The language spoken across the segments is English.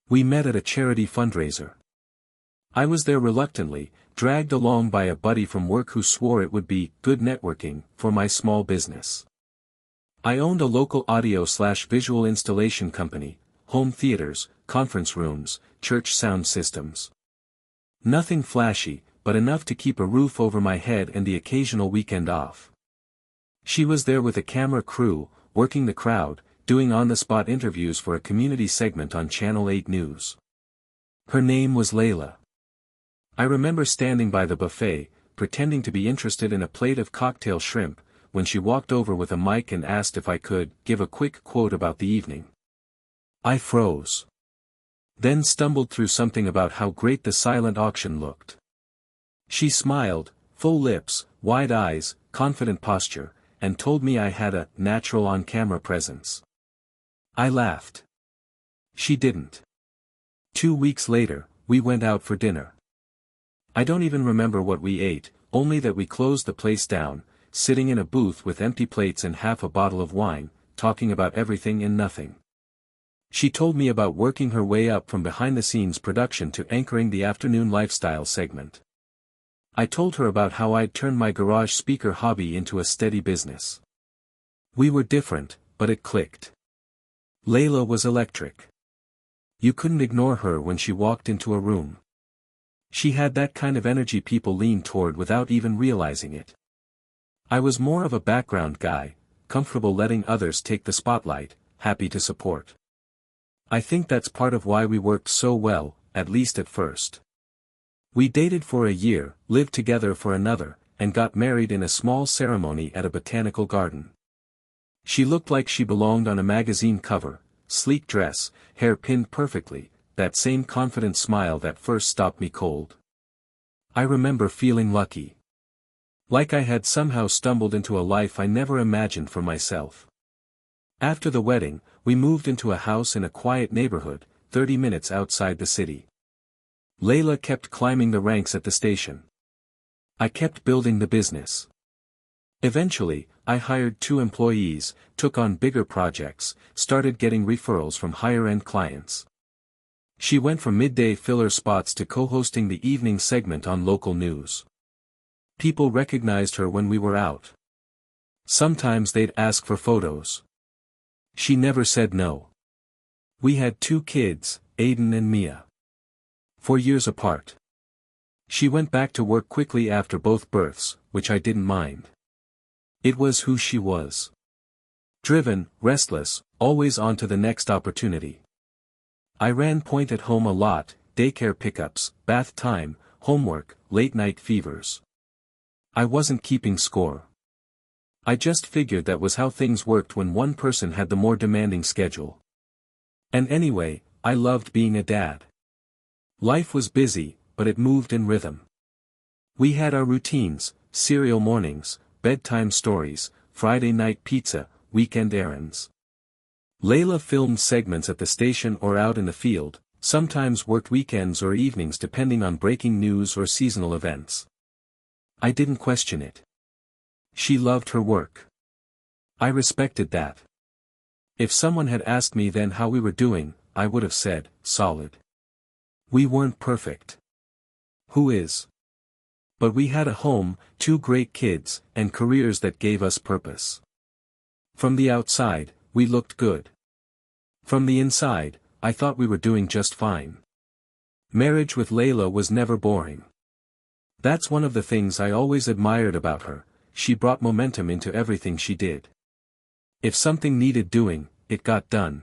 We met at a charity fundraiser. I was there reluctantly, dragged along by a buddy from work who swore it would be good networking for my small business. I owned a local audio/visual installation company, home theaters, conference rooms, church sound systems. Nothing flashy, but enough to keep a roof over my head and the occasional weekend off. She was there with a camera crew, working the crowd, doing on-the-spot interviews for a community segment on Channel 8 News. Her name was Layla. I remember standing by the buffet, pretending to be interested in a plate of cocktail shrimp, when she walked over with a mic and asked if I could give a quick quote about the evening. I froze. Then stumbled through something about how great the silent auction looked. She smiled, full lips, wide eyes, confident posture, and told me I had a natural on-camera presence. I laughed. She didn't. 2 weeks later, we went out for dinner. I don't even remember what we ate, only that we closed the place down, sitting in a booth with empty plates and half a bottle of wine, talking about everything and nothing. She told me about working her way up from behind-the-scenes production to anchoring the afternoon lifestyle segment. I told her about how I'd turned my garage speaker hobby into a steady business. We were different, but it clicked. Layla was electric. You couldn't ignore her when she walked into a room. She had that kind of energy people lean toward without even realizing it. I was more of a background guy, comfortable letting others take the spotlight, happy to support. I think that's part of why we worked so well, at least at first. We dated for a year, lived together for another, and got married in a small ceremony at a botanical garden. She looked like she belonged on a magazine cover, sleek dress, hair pinned perfectly, that same confident smile that first stopped me cold. I remember feeling lucky. Like I had somehow stumbled into a life I never imagined for myself. After the wedding, we moved into a house in a quiet neighborhood, 30 minutes outside the city. Layla kept climbing the ranks at the station. I kept building the business. Eventually, I hired 2 employees, took on bigger projects, started getting referrals from higher-end clients. She went from midday filler spots to co-hosting the evening segment on local news. People recognized her when we were out. Sometimes they'd ask for photos. She never said no. We had 2 kids, Aiden and Mia. 4 years apart. She went back to work quickly after both births, which I didn't mind. It was who she was. Driven, restless, always on to the next opportunity. I ran point at home a lot, daycare pickups, bath time, homework, late-night fevers. I wasn't keeping score. I just figured that was how things worked when one person had the more demanding schedule. And anyway, I loved being a dad. Life was busy, but it moved in rhythm. We had our routines, cereal mornings, bedtime stories, Friday night pizza, weekend errands. Layla filmed segments at the station or out in the field, sometimes worked weekends or evenings depending on breaking news or seasonal events. I didn't question it. She loved her work. I respected that. If someone had asked me then how we were doing, I would have said, solid. We weren't perfect. Who is? But we had a home, 2 great kids, and careers that gave us purpose. From the outside, we looked good. From the inside, I thought we were doing just fine. Marriage with Layla was never boring. That's one of the things I always admired about her, she brought momentum into everything she did. If something needed doing, it got done.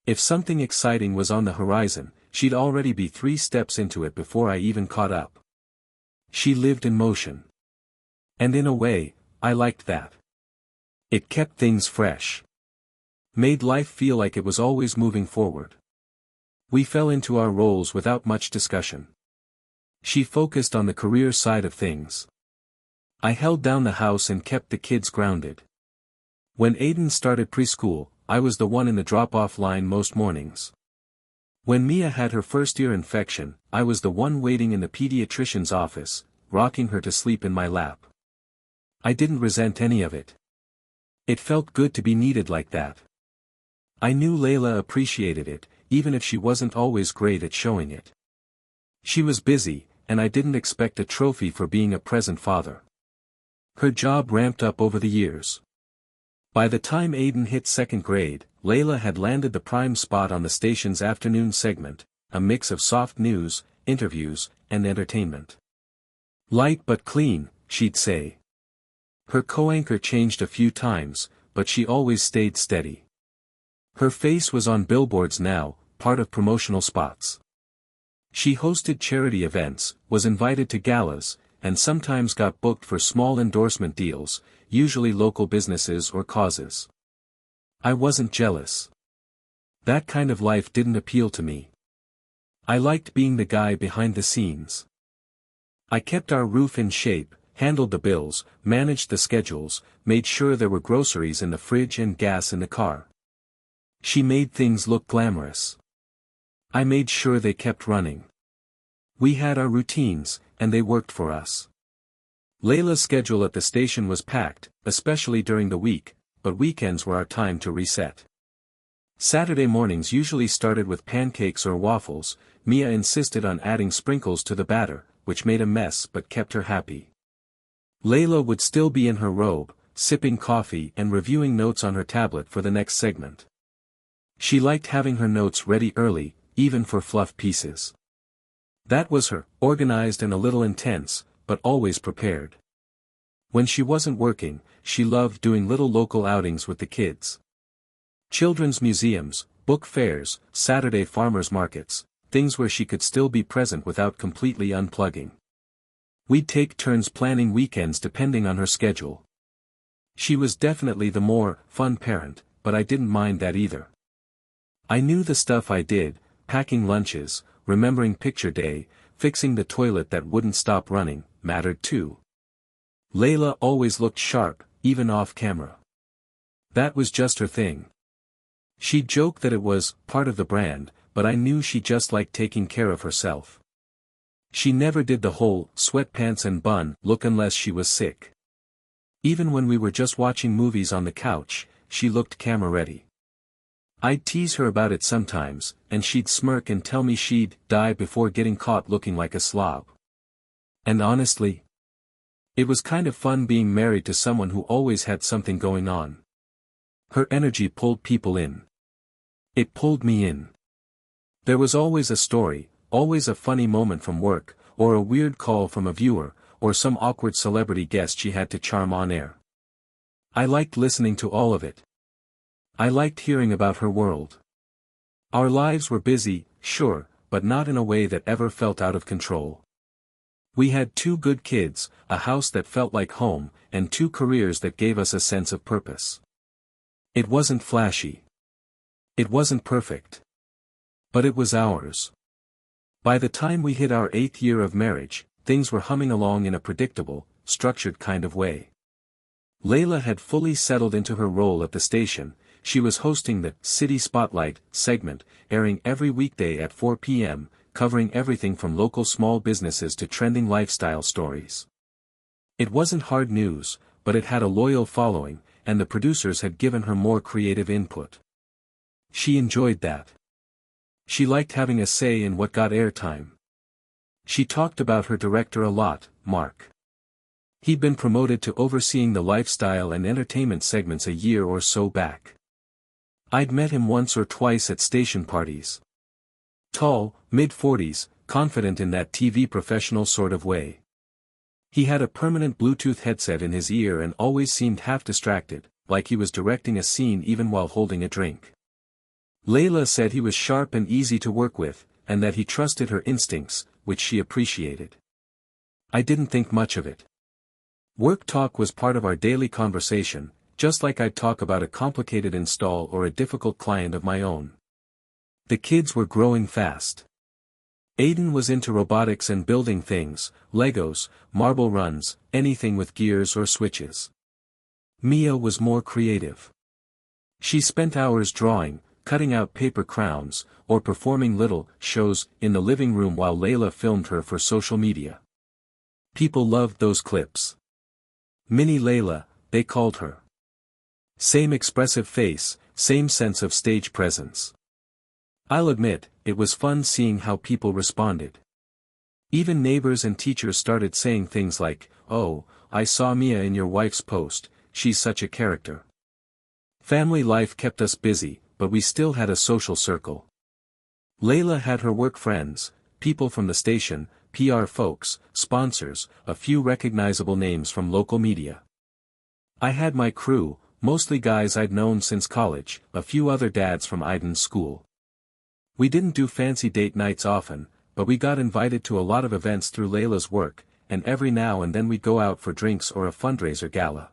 If something exciting was on the horizon, she'd already be 3 steps into it before I even caught up. She lived in motion. And in a way, I liked that. It kept things fresh. Made life feel like it was always moving forward. We fell into our roles without much discussion. She focused on the career side of things. I held down the house and kept the kids grounded. When Aiden started preschool, I was the one in the drop-off line most mornings. When Mia had her first ear infection, I was the one waiting in the pediatrician's office, rocking her to sleep in my lap. I didn't resent any of it. It felt good to be needed like that. I knew Layla appreciated it, even if she wasn't always great at showing it. She was busy, and I didn't expect a trophy for being a present father. Her job ramped up over the years. By the time Aiden hit second grade, Layla had landed the prime spot on the station's afternoon segment, a mix of soft news, interviews, and entertainment. Light but clean, she'd say. Her co-anchor changed a few times, but she always stayed steady. Her face was on billboards now, part of promotional spots. She hosted charity events, was invited to galas, and sometimes got booked for small endorsement deals, usually local businesses or causes. I wasn't jealous. That kind of life didn't appeal to me. I liked being the guy behind the scenes. I kept our roof in shape, handled the bills, managed the schedules, made sure there were groceries in the fridge and gas in the car. She made things look glamorous. I made sure they kept running. We had our routines, and they worked for us. Layla's schedule at the station was packed, especially during the week, but weekends were our time to reset. Saturday mornings usually started with pancakes or waffles. Mia insisted on adding sprinkles to the batter, which made a mess but kept her happy. Layla would still be in her robe, sipping coffee and reviewing notes on her tablet for the next segment. She liked having her notes ready early, even for fluff pieces. That was her, organized and a little intense, but always prepared. When she wasn't working, she loved doing little local outings with the kids. Children's museums, book fairs, Saturday farmers markets, things where she could still be present without completely unplugging. We'd take turns planning weekends depending on her schedule. She was definitely the more fun parent, but I didn't mind that either. I knew the stuff I did, packing lunches, remembering picture day, fixing the toilet that wouldn't stop running, mattered too. Layla always looked sharp, even off camera. That was just her thing. She'd joke that it was part of the brand, but I knew she just liked taking care of herself. She never did the whole sweatpants and bun look unless she was sick. Even when we were just watching movies on the couch, she looked camera ready. I'd tease her about it sometimes, and she'd smirk and tell me she'd die before getting caught looking like a slob. And honestly, it was kind of fun being married to someone who always had something going on. Her energy pulled people in. It pulled me in. There was always a story, always a funny moment from work, or a weird call from a viewer, or some awkward celebrity guest she had to charm on air. I liked listening to all of it. I liked hearing about her world. Our lives were busy, sure, but not in a way that ever felt out of control. We had 2 good kids, a house that felt like home, and 2 careers that gave us a sense of purpose. It wasn't flashy. It wasn't perfect. But it was ours. By the time we hit our 8th year of marriage, things were humming along in a predictable, structured kind of way. Layla had fully settled into her role at the station. She was hosting the City Spotlight segment, airing every weekday at 4 p.m., covering everything from local small businesses to trending lifestyle stories. It wasn't hard news, but it had a loyal following, and the producers had given her more creative input. She enjoyed that. She liked having a say in what got airtime. She talked about her director a lot, Mark. He'd been promoted to overseeing the lifestyle and entertainment segments a year or so back. I'd met him once or twice at station parties. Tall, mid-40s, confident in that TV professional sort of way. He had a permanent Bluetooth headset in his ear and always seemed half distracted, like he was directing a scene even while holding a drink. Layla said he was sharp and easy to work with, and that he trusted her instincts, which she appreciated. I didn't think much of it. Work talk was part of our daily conversation, just like I'd talk about a complicated install or a difficult client of my own. The kids were growing fast. Aiden was into robotics and building things, Legos, marble runs, anything with gears or switches. Mia was more creative. She spent hours drawing, cutting out paper crowns, or performing little shows in the living room while Layla filmed her for social media. People loved those clips. Mini Layla, they called her. Same expressive face, same sense of stage presence. I'll admit, it was fun seeing how people responded. Even neighbors and teachers started saying things like, "Oh, I saw Mia in your wife's post, she's such a character." Family life kept us busy, but we still had a social circle. Layla had her work friends, people from the station, PR folks, sponsors, a few recognizable names from local media. I had my crew, mostly guys I'd known since college, a few other dads from Aiden's school. We didn't do fancy date nights often, but we got invited to a lot of events through Layla's work, and every now and then we'd go out for drinks or a fundraiser gala.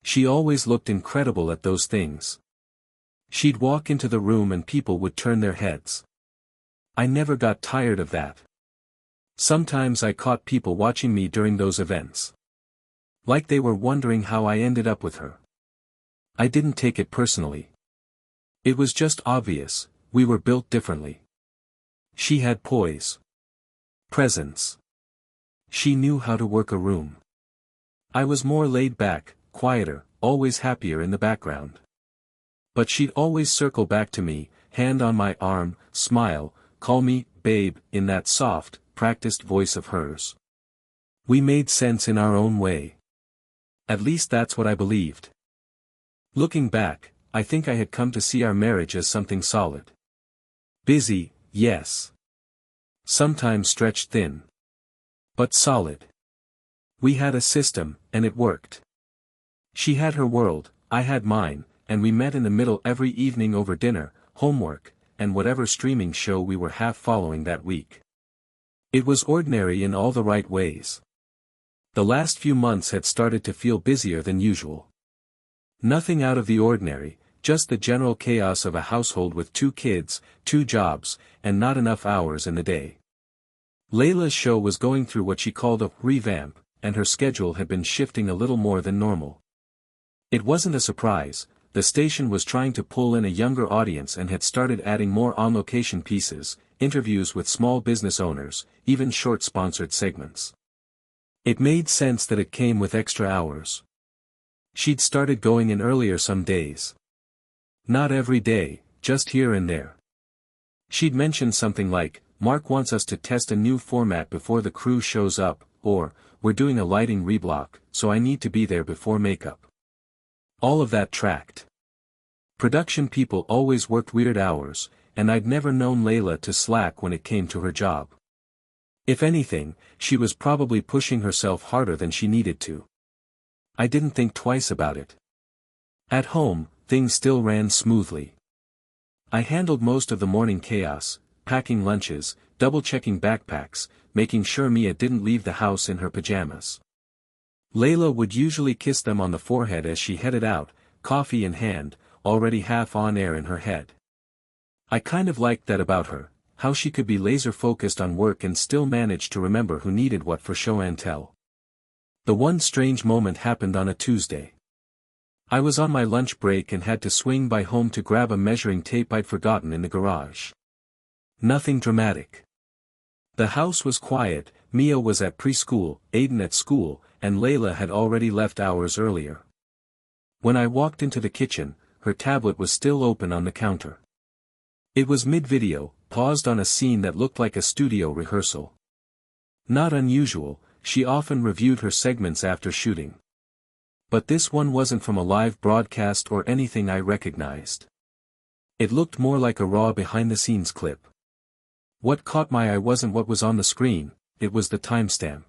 She always looked incredible at those things. She'd walk into the room and people would turn their heads. I never got tired of that. Sometimes I caught people watching me during those events. Like they were wondering how I ended up with her. I didn't take it personally. It was just obvious, we were built differently. She had poise. Presence. She knew how to work a room. I was more laid back, quieter, always happier in the background. But she'd always circle back to me, hand on my arm, smile, call me, babe, in that soft, practiced voice of hers. We made sense in our own way. At least that's what I believed. Looking back, I think I had come to see our marriage as something solid. Busy, yes. Sometimes stretched thin. But solid. We had a system, and it worked. She had her world, I had mine, and we met in the middle every evening over dinner, homework, and whatever streaming show we were half following that week. It was ordinary in all the right ways. The last few months had started to feel busier than usual. Nothing out of the ordinary, just the general chaos of a household with 2 kids, 2 jobs, and not enough hours in the day. Layla's show was going through what she called a revamp, and her schedule had been shifting a little more than normal. It wasn't a surprise, the station was trying to pull in a younger audience and had started adding more on-location pieces, interviews with small business owners, even short sponsored segments. It made sense that it came with extra hours. She'd started going in earlier some days. Not every day, just here and there. She'd mentioned something like, "Mark wants us to test a new format before the crew shows up," or, "We're doing a lighting reblock, so I need to be there before makeup." All of that tracked. Production people always worked weird hours, and I'd never known Layla to slack when it came to her job. If anything, she was probably pushing herself harder than she needed to. I didn't think twice about it. At home, things still ran smoothly. I handled most of the morning chaos, packing lunches, double-checking backpacks, making sure Mia didn't leave the house in her pajamas. Layla would usually kiss them on the forehead as she headed out, coffee in hand, already half on air in her head. I kind of liked that about her, how she could be laser-focused on work and still manage to remember who needed what for show and tell. The one strange moment happened on a Tuesday. I was on my lunch break and had to swing by home to grab a measuring tape I'd forgotten in the garage. Nothing dramatic. The house was quiet, Mia was at preschool, Aiden at school, and Layla had already left hours earlier. When I walked into the kitchen, her tablet was still open on the counter. It was mid-video, paused on a scene that looked like a studio rehearsal. Not unusual, she often reviewed her segments after shooting. But this one wasn't from a live broadcast or anything I recognized. It looked more like a raw behind-the-scenes clip. What caught my eye wasn't what was on the screen, it was the timestamp.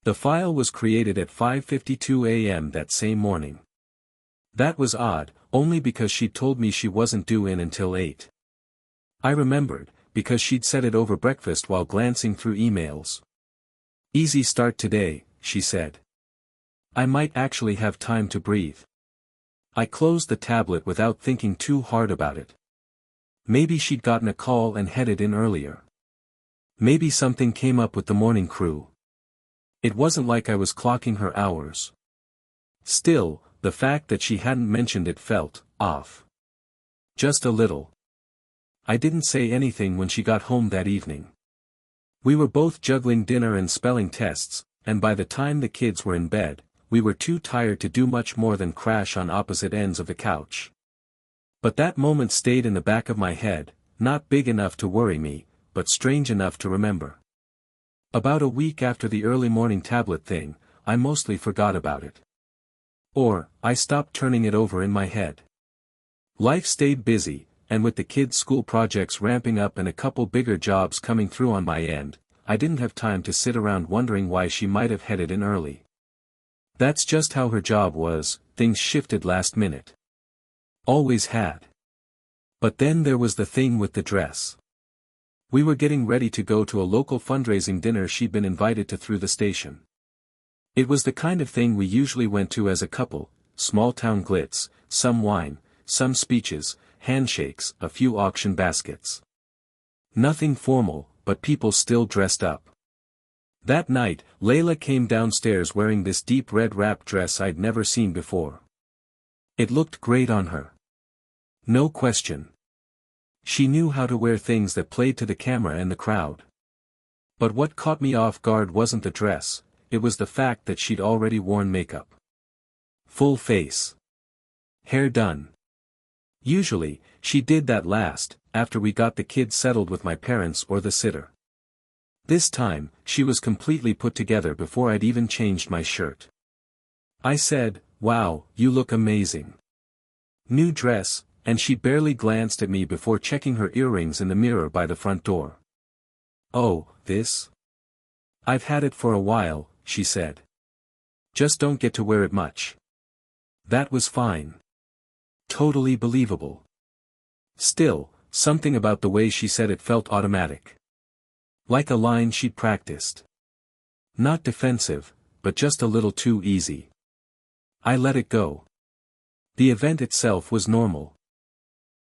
The file was created at 5:52 a.m. that same morning. That was odd, only because she'd told me she wasn't due in until 8. I remembered, because she'd said it over breakfast while glancing through emails. "Easy start today," she said. I might actually have time to breathe. I closed the tablet without thinking too hard about it. Maybe she'd gotten a call and headed in earlier. Maybe something came up with the morning crew. It wasn't like I was clocking her hours. Still, the fact that she hadn't mentioned it felt off. Just a little. I didn't say anything when she got home that evening. We were both juggling dinner and spelling tests, and by the time the kids were in bed, we were too tired to do much more than crash on opposite ends of the couch. But that moment stayed in the back of my head, not big enough to worry me, but strange enough to remember. About a week after the early morning tablet thing, I mostly forgot about it. Or, I stopped turning it over in my head. Life stayed busy, and with the kids' school projects ramping up and a couple bigger jobs coming through on my end, I didn't have time to sit around wondering why she might have headed in early. That's just how her job was, things shifted last minute. Always had. But then there was the thing with the dress. We were getting ready to go to a local fundraising dinner she'd been invited to through the station. It was the kind of thing we usually went to as a couple, small-town glitz, some wine, some speeches, handshakes, a few auction baskets. Nothing formal, but people still dressed up. That night, Layla came downstairs wearing this deep red wrap dress I'd never seen before. It looked great on her. No question. She knew how to wear things that played to the camera and the crowd. But what caught me off guard wasn't the dress, it was the fact that she'd already worn makeup. Full face. Hair done. Usually, she did that last, after we got the kids settled with my parents or the sitter. This time, she was completely put together before I'd even changed my shirt. I said, "Wow, you look amazing." New dress, and she barely glanced at me before checking her earrings in the mirror by the front door. "Oh, this? I've had it for a while," she said. "Just don't get to wear it much." That was fine. Totally believable. Still, something about the way she said it felt automatic. Like a line she'd practiced. Not defensive, but just a little too easy. I let it go. The event itself was normal.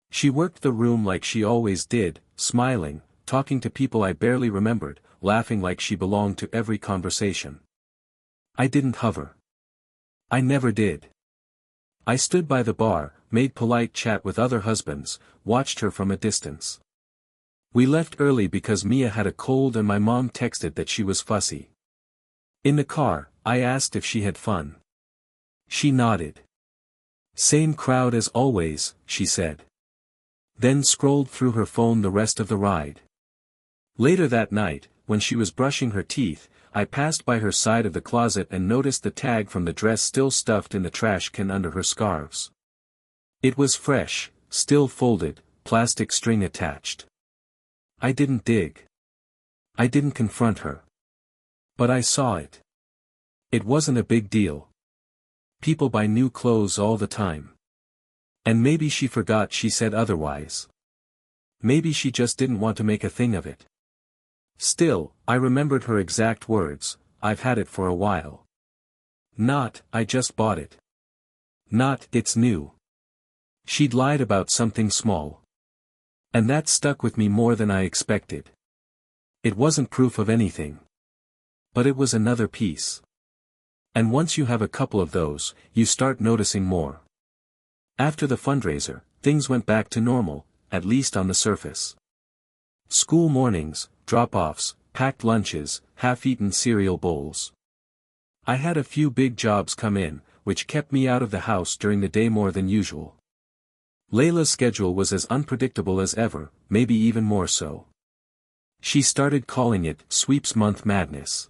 She worked the room like she always did, smiling, talking to people I barely remembered, laughing like she belonged to every conversation. I didn't hover. I never did. I stood by the bar, made polite chat with other husbands, watched her from a distance. We left early because Mia had a cold and my mom texted that she was fussy. In the car, I asked if she had fun. She nodded. "Same crowd as always," she said. Then scrolled through her phone the rest of the ride. Later that night, when she was brushing her teeth, I passed by her side of the closet and noticed the tag from the dress still stuffed in the trash can under her scarves. It was fresh, still folded, plastic string attached. I didn't dig. I didn't confront her. But I saw it. It wasn't a big deal. People buy new clothes all the time. And maybe she forgot she said otherwise. Maybe she just didn't want to make a thing of it. Still, I remembered her exact words, "I've had it for a while." Not, "I just bought it." Not, "It's new." She'd lied about something small. And that stuck with me more than I expected. It wasn't proof of anything. But it was another piece. And once you have a couple of those, you start noticing more. After the fundraiser, things went back to normal, at least on the surface. School mornings, drop-offs, packed lunches, half-eaten cereal bowls. I had a few big jobs come in, which kept me out of the house during the day more than usual. Layla's schedule was as unpredictable as ever, maybe even more so. She started calling it Sweeps Month Madness.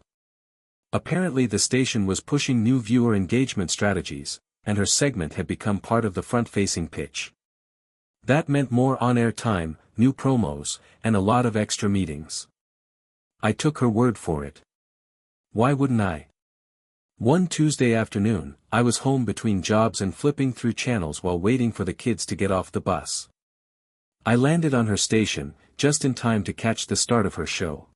Apparently the station was pushing new viewer engagement strategies, and her segment had become part of the front-facing pitch. That meant more on-air time, new promos, and a lot of extra meetings. I took her word for it. Why wouldn't I? One Tuesday afternoon, I was home between jobs and flipping through channels while waiting for the kids to get off the bus. I landed on her station, just in time to catch the start of her show.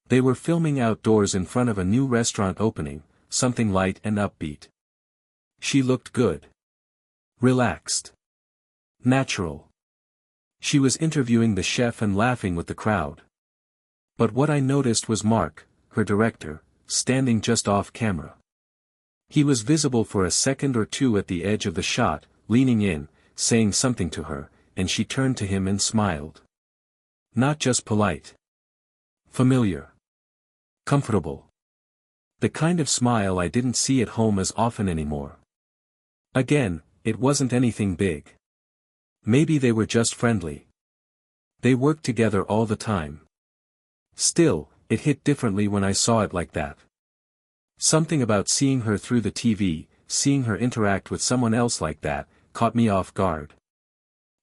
They were filming outdoors in front of a new restaurant opening, something light and upbeat. She looked good. Relaxed. Natural. She was interviewing the chef and laughing with the crowd. But what I noticed was Mark, her director, standing just off camera. He was visible for a second or two at the edge of the shot, leaning in, saying something to her, and she turned to him and smiled. Not just polite. Familiar. Comfortable. The kind of smile I didn't see at home as often anymore. Again, it wasn't anything big. Maybe they were just friendly. They worked together all the time. Still, it hit differently when I saw it like that. Something about seeing her through the TV, seeing her interact with someone else like that, caught me off guard.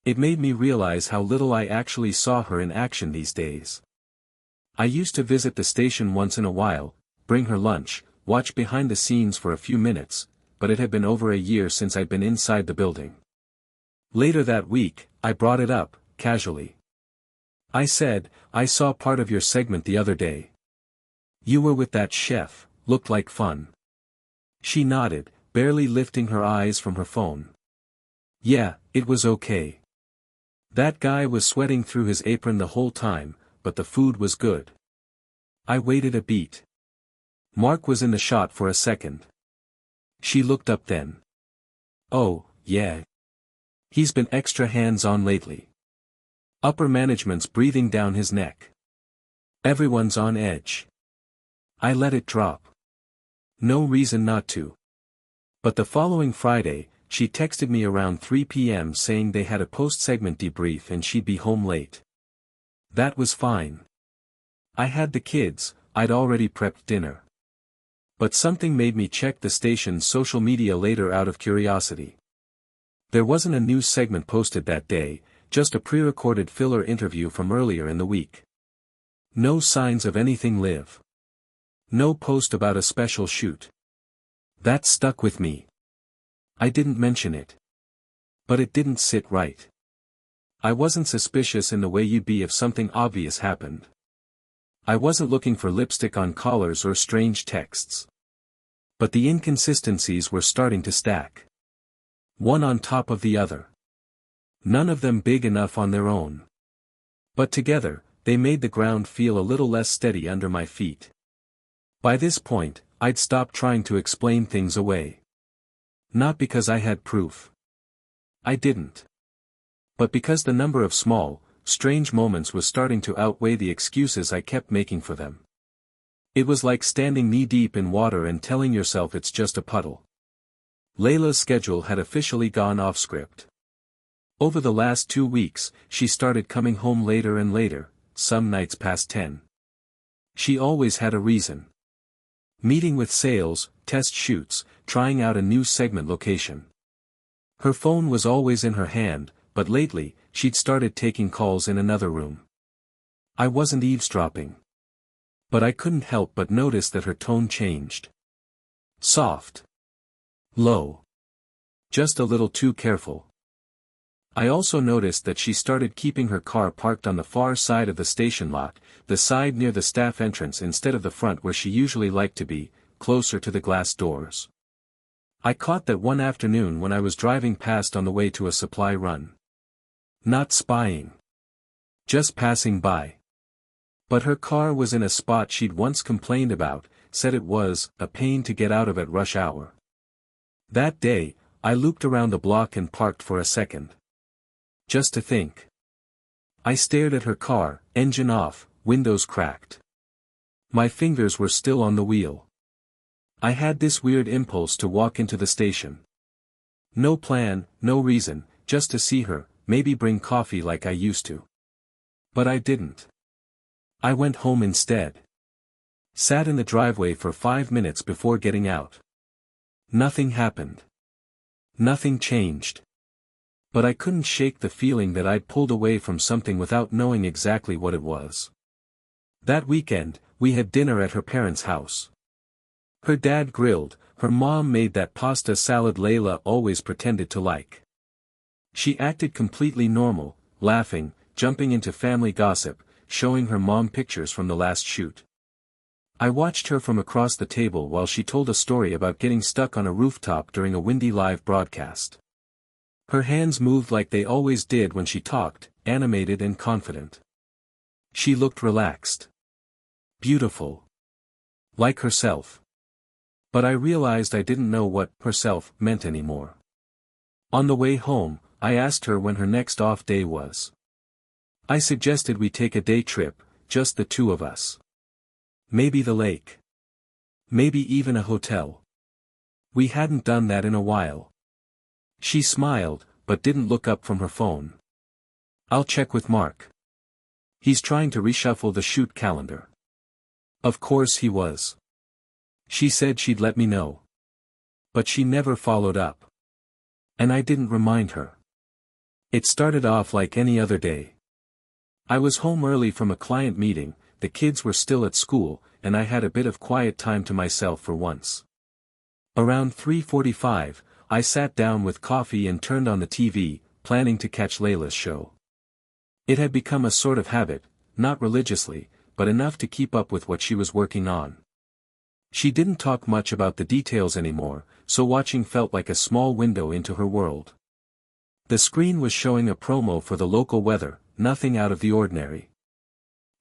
It made me realize how little I actually saw her in action these days. I used to visit the station once in a while, bring her lunch, watch behind the scenes for a few minutes, but it had been over a year since I'd been inside the building. Later that week, I brought it up, casually. I said, "I saw part of your segment the other day. You were with that chef, looked like fun." She nodded, barely lifting her eyes from her phone. "Yeah, it was okay. That guy was sweating through his apron the whole time, but the food was good." I waited a beat. Mark was in the shot for a second. She looked up then. "Oh, yeah. He's been extra hands-on lately. Upper management's breathing down his neck. Everyone's on edge." I let it drop. No reason not to. But the following Friday, she texted me around 3 p.m. saying they had a post-segment debrief and she'd be home late. That was fine. I had the kids, I'd already prepped dinner. But something made me check the station's social media later out of curiosity. There wasn't a news segment posted that day, just a pre-recorded filler interview from earlier in the week. No signs of anything live. No post about a special shoot. That stuck with me. I didn't mention it. But it didn't sit right. I wasn't suspicious in the way you'd be if something obvious happened. I wasn't looking for lipstick on collars or strange texts. But the inconsistencies were starting to stack. One on top of the other. None of them big enough on their own. But together, they made the ground feel a little less steady under my feet. By this point, I'd stopped trying to explain things away. Not because I had proof. I didn't. But because the number of small, strange moments was starting to outweigh the excuses I kept making for them. It was like standing knee-deep in water and telling yourself it's just a puddle. Layla's schedule had officially gone off script. Over the last 2 weeks, she started coming home later and later, some nights past 10. She always had a reason. Meeting with sales, test shoots, trying out a new segment location. Her phone was always in her hand, but lately, she'd started taking calls in another room. I wasn't eavesdropping. But I couldn't help but notice that her tone changed. Soft. Low. Just a little too careful. I also noticed that she started keeping her car parked on the far side of the station lot, the side near the staff entrance instead of the front where she usually liked to be, closer to the glass doors. I caught that one afternoon when I was driving past on the way to a supply run. Not spying. Just passing by. But her car was in a spot she'd once complained about, said it was a pain to get out of at rush hour. That day, I looped around the block and parked for a second. Just to think. I stared at her car, engine off, windows cracked. My fingers were still on the wheel. I had this weird impulse to walk into the station. No plan, no reason, just to see her, maybe bring coffee like I used to. But I didn't. I went home instead. Sat in the driveway for 5 minutes before getting out. Nothing happened. Nothing changed. But I couldn't shake the feeling that I'd pulled away from something without knowing exactly what it was. That weekend, we had dinner at her parents' house. Her dad grilled, her mom made that pasta salad Layla always pretended to like. She acted completely normal, laughing, jumping into family gossip, showing her mom pictures from the last shoot. I watched her from across the table while she told a story about getting stuck on a rooftop during a windy live broadcast. Her hands moved like they always did when she talked, animated and confident. She looked relaxed. Beautiful. Like herself. But I realized I didn't know what herself meant anymore. On the way home, I asked her when her next off day was. I suggested we take a day trip, just the two of us. Maybe the lake. Maybe even a hotel. We hadn't done that in a while. She smiled, but didn't look up from her phone. I'll check with Mark. He's trying to reshuffle the shoot calendar. Of course he was. She said she'd let me know. But she never followed up. And I didn't remind her. It started off like any other day. I was home early from a client meeting, the kids were still at school, and I had a bit of quiet time to myself for once. Around 3:45, I sat down with coffee and turned on the TV, planning to catch Layla's show. It had become a sort of habit, not religiously, but enough to keep up with what she was working on. She didn't talk much about the details anymore, so watching felt like a small window into her world. The screen was showing a promo for the local weather, nothing out of the ordinary.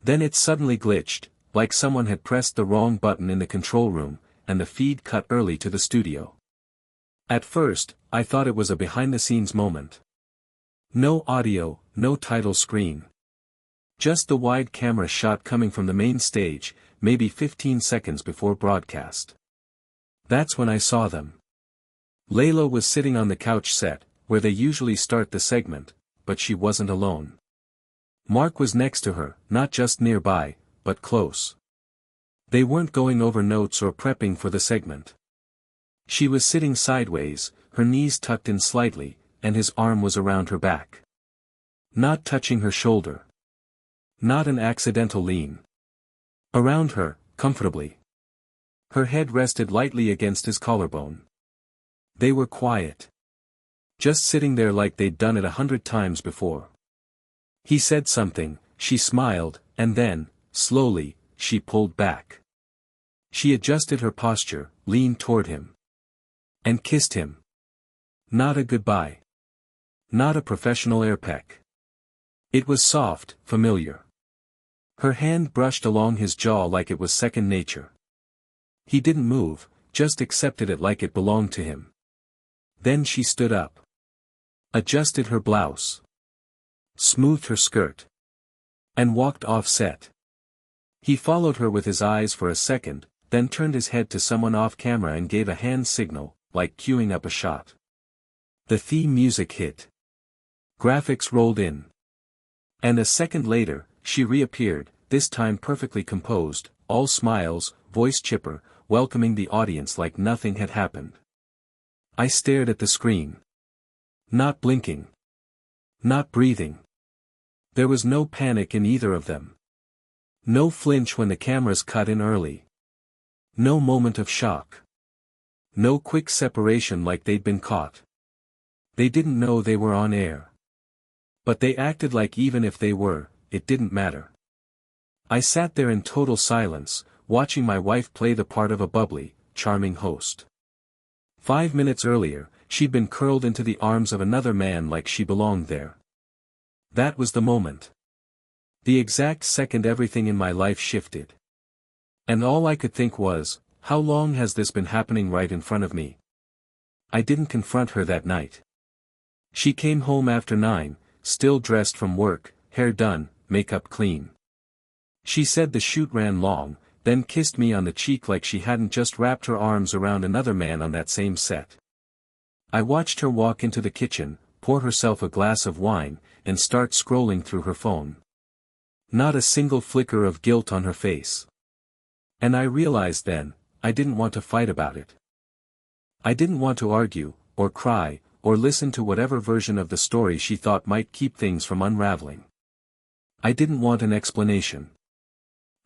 Then it suddenly glitched, like someone had pressed the wrong button in the control room, and the feed cut early to the studio. At first, I thought it was a behind-the-scenes moment. No audio, no title screen. Just the wide camera shot coming from the main stage, maybe 15 seconds before broadcast. That's when I saw them. Layla was sitting on the couch set, where they usually start the segment, but she wasn't alone. Mark was next to her, not just nearby, but close. They weren't going over notes or prepping for the segment. She was sitting sideways, her knees tucked in slightly, and his arm was around her back. Not touching her shoulder. Not an accidental lean. Around her, comfortably. Her head rested lightly against his collarbone. They were quiet. Just sitting there like they'd done it 100 times before. He said something, she smiled, and then, slowly, she pulled back. She adjusted her posture, leaned toward him. And kissed him. Not a goodbye. Not a professional air peck. It was soft, familiar. Her hand brushed along his jaw like it was second nature. He didn't move, just accepted it like it belonged to him. Then she stood up. Adjusted her blouse. Smoothed her skirt. And walked off set. He followed her with his eyes for a second, then turned his head to someone off camera and gave a hand signal, like queuing up a shot. The theme music hit. Graphics rolled in. And a second later, she reappeared, this time perfectly composed, all smiles, voice chipper, welcoming the audience like nothing had happened. I stared at the screen. Not blinking. Not breathing. There was no panic in either of them. No flinch when the cameras cut in early. No moment of shock. No quick separation like they'd been caught. They didn't know they were on air. But they acted like even if they were, it didn't matter. I sat there in total silence, watching my wife play the part of a bubbly, charming host. 5 minutes earlier, she'd been curled into the arms of another man like she belonged there. That was the moment. The exact second everything in my life shifted. And all I could think was, how long has this been happening right in front of me? I didn't confront her that night. She came home after 9, still dressed from work, hair done, makeup clean. She said the shoot ran long, then kissed me on the cheek like she hadn't just wrapped her arms around another man on that same set. I watched her walk into the kitchen, pour herself a glass of wine, and start scrolling through her phone. Not a single flicker of guilt on her face. And I realized then, I didn't want to fight about it. I didn't want to argue, or cry, or listen to whatever version of the story she thought might keep things from unraveling. I didn't want an explanation.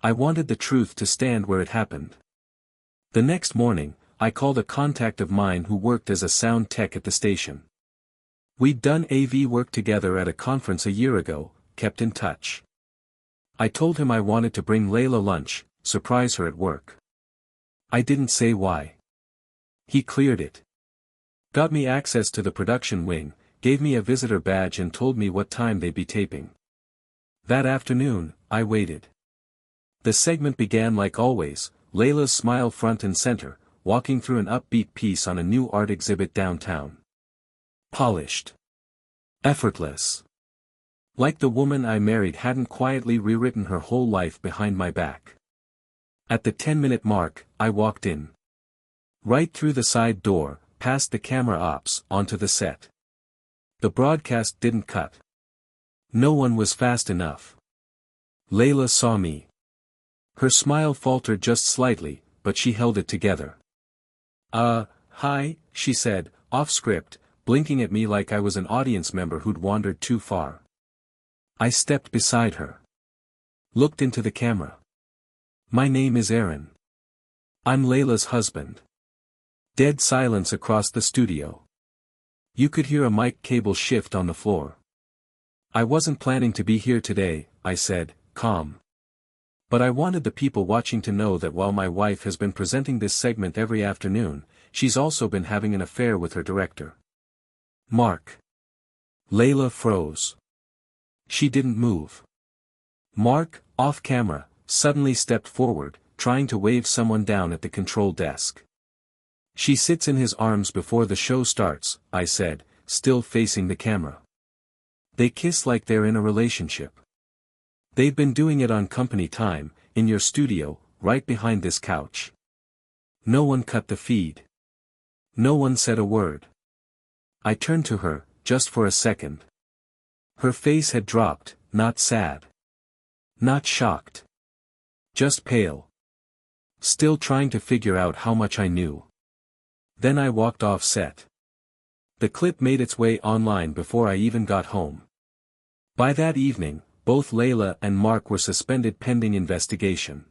I wanted the truth to stand where it happened. The next morning, I called a contact of mine who worked as a sound tech at the station. We'd done AV work together at a conference a year ago, kept in touch. I told him I wanted to bring Layla lunch, surprise her at work. I didn't say why. He cleared it. Got me access to the production wing, gave me a visitor badge and told me what time they'd be taping. That afternoon, I waited. The segment began like always, Layla's smile front and center, walking through an upbeat piece on a new art exhibit downtown. Polished. Effortless. Like the woman I married hadn't quietly rewritten her whole life behind my back. At the 10-minute mark, I walked in. Right through the side door, past the camera ops, onto the set. The broadcast didn't cut. No one was fast enough. Layla saw me. Her smile faltered just slightly, but she held it together. Hi, she said, off script, blinking at me like I was an audience member who'd wandered too far. I stepped beside her. Looked into the camera. My name is Aaron. I'm Layla's husband. Dead silence across the studio. You could hear a mic cable shift on the floor. I wasn't planning to be here today, I said, calm. But I wanted the people watching to know that while my wife has been presenting this segment every afternoon, she's also been having an affair with her director. Mark. Layla froze. She didn't move. Mark, off camera, suddenly stepped forward, trying to wave someone down at the control desk. She sits in his arms before the show starts, I said, still facing the camera. They kiss like they're in a relationship. They've been doing it on company time, in your studio, right behind this couch. No one cut the feed. No one said a word. I turned to her, just for a second. Her face had dropped, not sad. Not shocked. Just pale. Still trying to figure out how much I knew. Then I walked off set. The clip made its way online before I even got home. By that evening, both Layla and Mark were suspended pending investigation.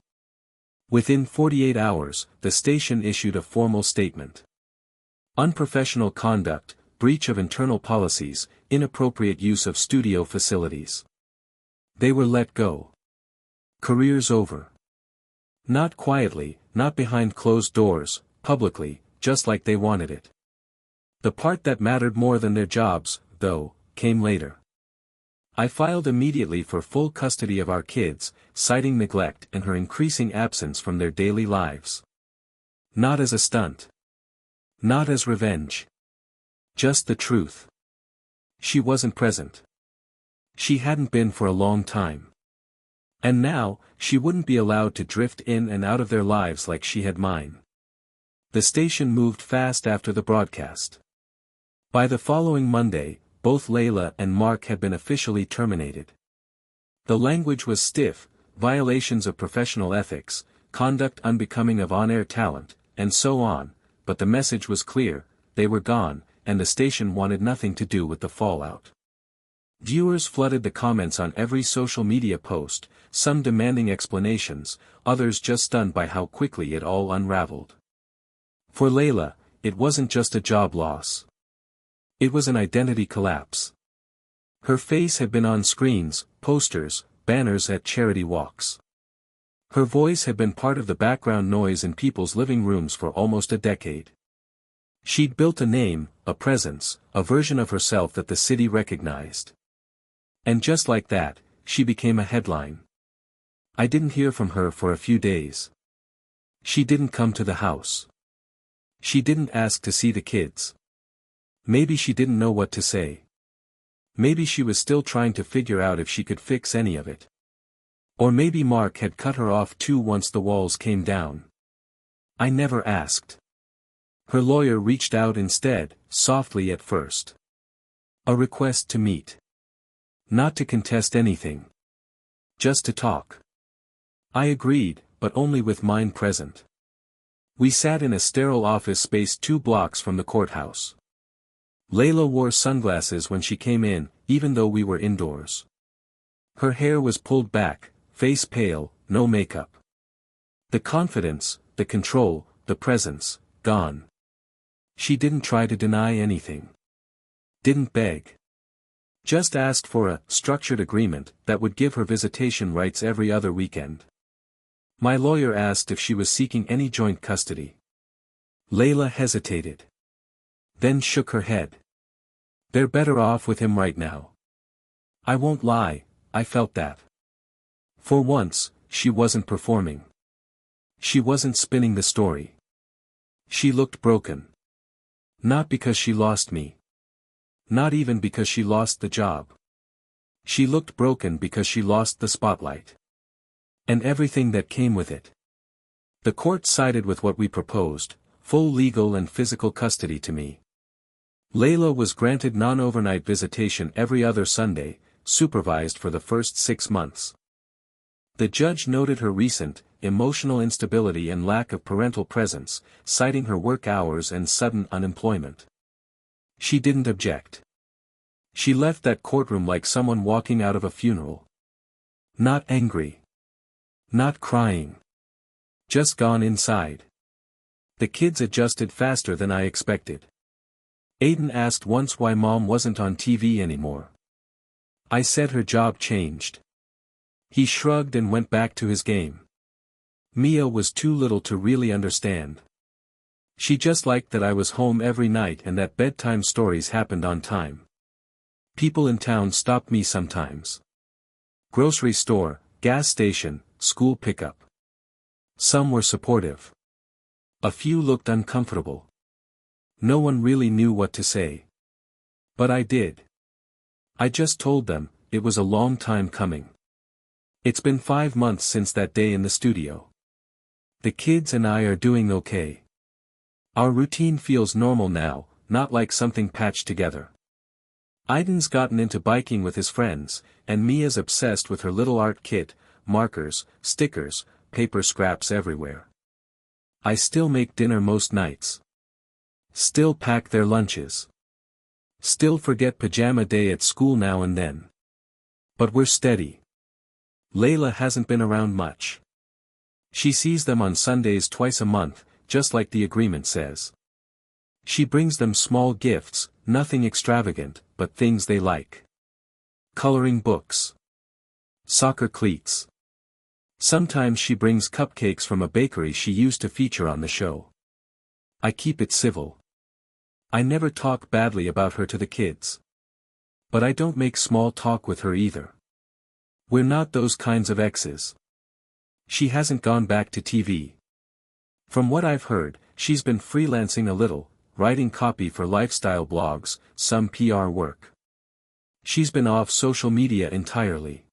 Within 48 hours, the station issued a formal statement. Unprofessional conduct, breach of internal policies, inappropriate use of studio facilities. They were let go. Careers over. Not quietly, not behind closed doors, publicly, just like they wanted it. The part that mattered more than their jobs, though, came later. I filed immediately for full custody of our kids, citing neglect and her increasing absence from their daily lives. Not as a stunt. Not as revenge. Just the truth. She wasn't present. She hadn't been for a long time. And now, she wouldn't be allowed to drift in and out of their lives like she had mine. The station moved fast after the broadcast. By the following Monday, both Layla and Mark had been officially terminated. The language was stiff, violations of professional ethics, conduct unbecoming of on-air talent, and so on, but the message was clear, they were gone, and the station wanted nothing to do with the fallout. Viewers flooded the comments on every social media post, some demanding explanations, others just stunned by how quickly it all unraveled. For Layla, it wasn't just a job loss. It was an identity collapse. Her face had been on screens, posters, banners at charity walks. Her voice had been part of the background noise in people's living rooms for almost a decade. She'd built a name, a presence, a version of herself that the city recognized. And just like that, she became a headline. I didn't hear from her for a few days. She didn't come to the house. She didn't ask to see the kids. Maybe she didn't know what to say. Maybe she was still trying to figure out if she could fix any of it. Or maybe Mark had cut her off too once the walls came down. I never asked. Her lawyer reached out instead, softly at first. A request to meet. Not to contest anything. Just to talk. I agreed, but only with mine present. We sat in a sterile office space 2 blocks from the courthouse. Layla wore sunglasses when she came in, even though we were indoors. Her hair was pulled back, face pale, no makeup. The confidence, the control, the presence, gone. She didn't try to deny anything. Didn't beg. Just asked for a structured agreement that would give her visitation rights every other weekend. My lawyer asked if she was seeking any joint custody. Layla hesitated. Then shook her head. They're better off with him right now. I won't lie, I felt that. For once, she wasn't performing. She wasn't spinning the story. She looked broken. Not because she lost me. Not even because she lost the job. She looked broken because she lost the spotlight. And everything that came with it. The court sided with what we proposed, full legal and physical custody to me. Layla was granted non-overnight visitation every other Sunday, supervised for the first 6 months. The judge noted her recent, emotional instability and lack of parental presence, citing her work hours and sudden unemployment. She didn't object. She left that courtroom like someone walking out of a funeral. Not angry. Not crying. Just gone inside. The kids adjusted faster than I expected. Aiden asked once why Mom wasn't on TV anymore. I said her job changed. He shrugged and went back to his game. Mia was too little to really understand. She just liked that I was home every night and that bedtime stories happened on time. People in town stopped me sometimes. Grocery store, gas station, school pickup. Some were supportive. A few looked uncomfortable. No one really knew what to say. But I did. I just told them, it was a long time coming. It's been 5 months since that day in the studio. The kids and I are doing okay. Our routine feels normal now, not like something patched together. Aiden's gotten into biking with his friends, and Mia's obsessed with her little art kit, markers, stickers, paper scraps everywhere. I still make dinner most nights. Still pack their lunches. Still forget pajama day at school now and then. But we're steady. Layla hasn't been around much. She sees them on Sundays twice a month, just like the agreement says. She brings them small gifts, nothing extravagant, but things they like. Coloring books. Soccer cleats. Sometimes she brings cupcakes from a bakery she used to feature on the show. I keep it civil. I never talk badly about her to the kids. But I don't make small talk with her either. We're not those kinds of exes. She hasn't gone back to TV. From what I've heard, she's been freelancing a little, writing copy for lifestyle blogs, some PR work. She's been off social media entirely.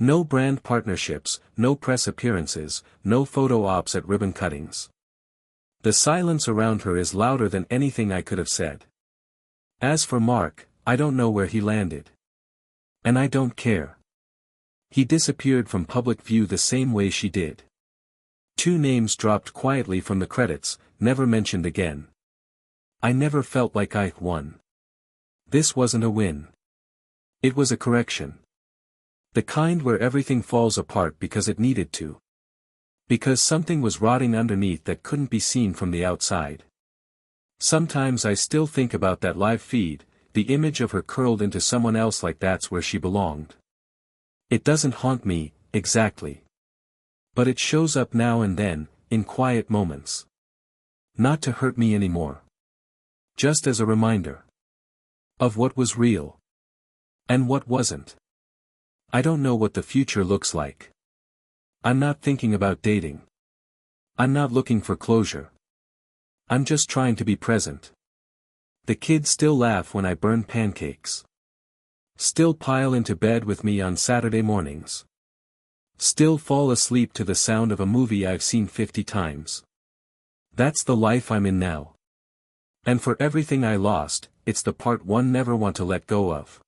No brand partnerships, no press appearances, no photo ops at ribbon cuttings. The silence around her is louder than anything I could have said. As for Mark, I don't know where he landed. And I don't care. He disappeared from public view the same way she did. 2 names dropped quietly from the credits, never mentioned again. I never felt like I won. This wasn't a win. It was a correction. The kind where everything falls apart because it needed to. Because something was rotting underneath that couldn't be seen from the outside. Sometimes I still think about that live feed, the image of her curled into someone else like that's where she belonged. It doesn't haunt me, exactly. But it shows up now and then, in quiet moments. Not to hurt me anymore. Just as a reminder. Of what was real. And what wasn't. I don't know what the future looks like. I'm not thinking about dating. I'm not looking for closure. I'm just trying to be present. The kids still laugh when I burn pancakes. Still pile into bed with me on Saturday mornings. Still fall asleep to the sound of a movie I've seen 50 times. That's the life I'm in now. And for everything I lost, it's the part one never want to let go of.